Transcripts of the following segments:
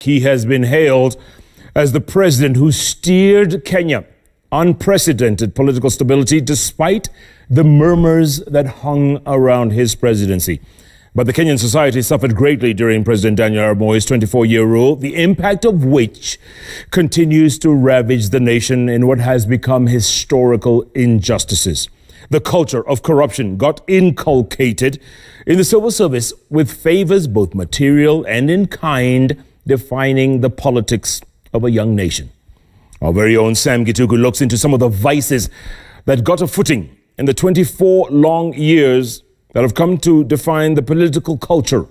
He has been hailed as the president who steered Kenya unprecedented political stability despite the murmurs that hung around his presidency. But the Kenyan society suffered greatly during President Daniel Moi's 24-year rule, the impact of which continues to ravage the nation in what has become historical injustices. The culture of corruption got inculcated in the civil service, with favours both material and in kind defining the politics of a young nation. Our very own Sam Gituku looks into some of the vices that got a footing in the 24 long years that have come to define the political culture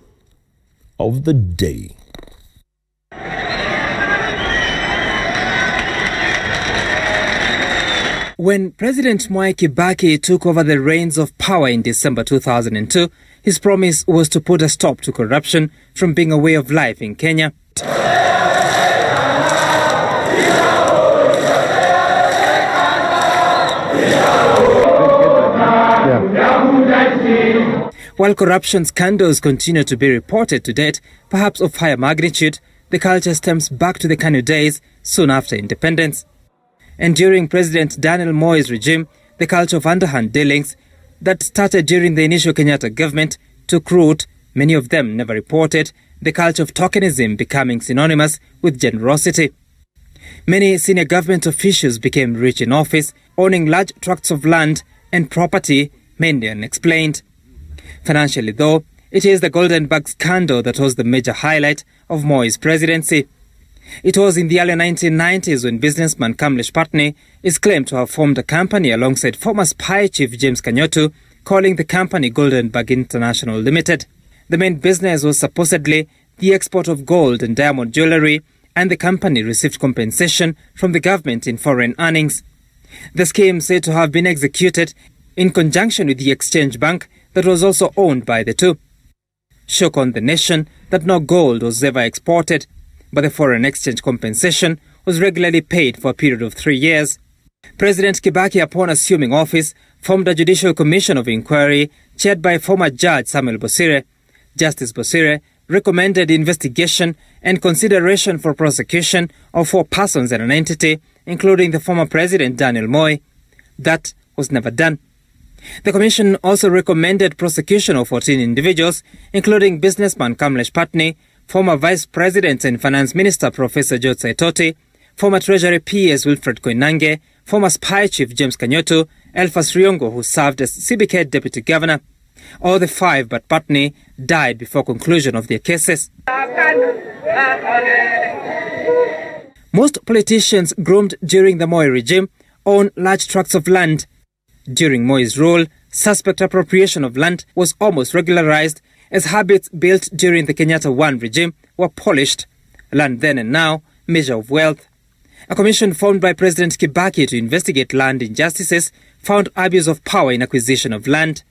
of the day. When President Moi took over the reins of power in December 2002, his promise was to put a stop to corruption from being a way of life in Kenya. While corruption scandals continue to be reported to date, perhaps of higher magnitude, the culture stems back to the Kanu days soon after independence. And during President Daniel Moi's regime, the culture of underhand dealings that started during the initial Kenyatta government took root, many of them never reported, the culture of tokenism becoming synonymous with generosity. Many senior government officials became rich in office, owning large tracts of land and property, mainly unexplained. Financially, though, it is the Golden Bag scandal that was the major highlight of Moi's presidency. It was in the early 1990s when businessman Kamlesh Patni is claimed to have formed a company alongside former spy chief James Kanyotu, calling the company Golden Bag International Limited. The main business was supposedly the export of gold and diamond jewellery, and the company received compensation from the government in foreign earnings. The scheme said to have been executed in conjunction with the exchange bank that was also owned by the two. Shock on the nation that no gold was ever exported, but the foreign exchange compensation was regularly paid for a period of 3 years. President Kibaki, upon assuming office, formed a judicial commission of inquiry chaired by former Judge Samuel Bosire. Justice Bosire recommended investigation and consideration for prosecution of 4 persons and an entity, including the former President Daniel Moi. That was never done. The commission also recommended prosecution of 14 individuals, including businessman Kamlesh Patni, former Vice President and Finance Minister Professor George Saitoti, former Treasury PS Wilfred Koinange, former Spy Chief James Kanyotu, Elphas Riongo, who served as CBK Deputy Governor. All the 5 but Patni died before conclusion of their cases. Most politicians groomed during the Moi regime own large tracts of land. During Moi's rule, suspect appropriation of land was almost regularized as habits built during the Kenyatta I regime were polished. Land then and now, measure of wealth. A commission formed by President Kibaki to investigate land injustices found abuse of power in acquisition of land.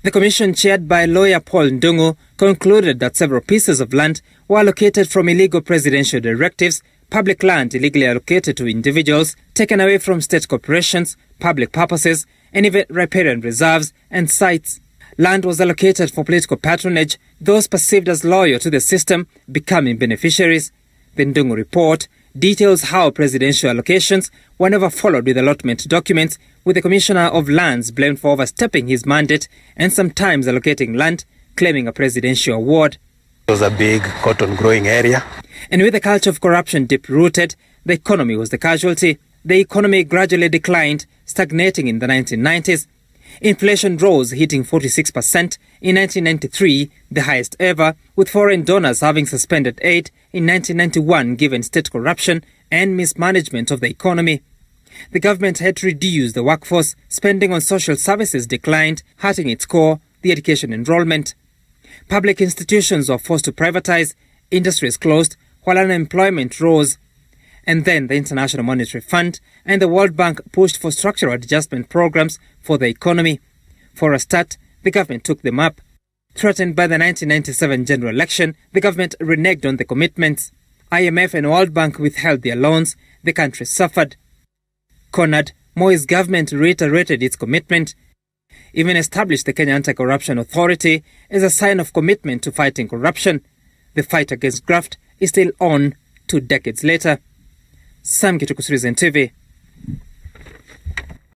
The commission, chaired by lawyer Paul Ndungu, concluded that several pieces of land were allocated from illegal presidential directives, public land illegally allocated to individuals, taken away from state corporations, public purposes, and even riparian reserves and sites. Land was allocated for political patronage, those perceived as loyal to the system becoming beneficiaries. The Ndungu report details how presidential allocations were never followed with allotment documents, with the Commissioner of Lands blamed for overstepping his mandate and sometimes allocating land, claiming a presidential award. It was a big cotton growing area. And with the culture of corruption deep-rooted, the economy was the casualty. The economy gradually declined, stagnating in the 1990s. Inflation rose, hitting 46% in 1993, the highest ever, with foreign donors having suspended aid in 1991 given state corruption and mismanagement of the economy. The government had to reduce the workforce, spending on social services declined, hurting its core, the education enrollment. Public institutions were forced to privatize, industries closed, while unemployment rose. And then the International Monetary Fund and the World Bank pushed for structural adjustment programs for the economy. For a start, the government took them up. Threatened by the 1997 general election, the government reneged on the commitments. IMF and World Bank withheld their loans. The country suffered. Cornered, Moi's government reiterated its commitment. Even established the Kenya Anti-Corruption Authority as a sign of commitment to fighting corruption. The fight against graft is still on 2 decades later. Sam Gituku, Citizen TV.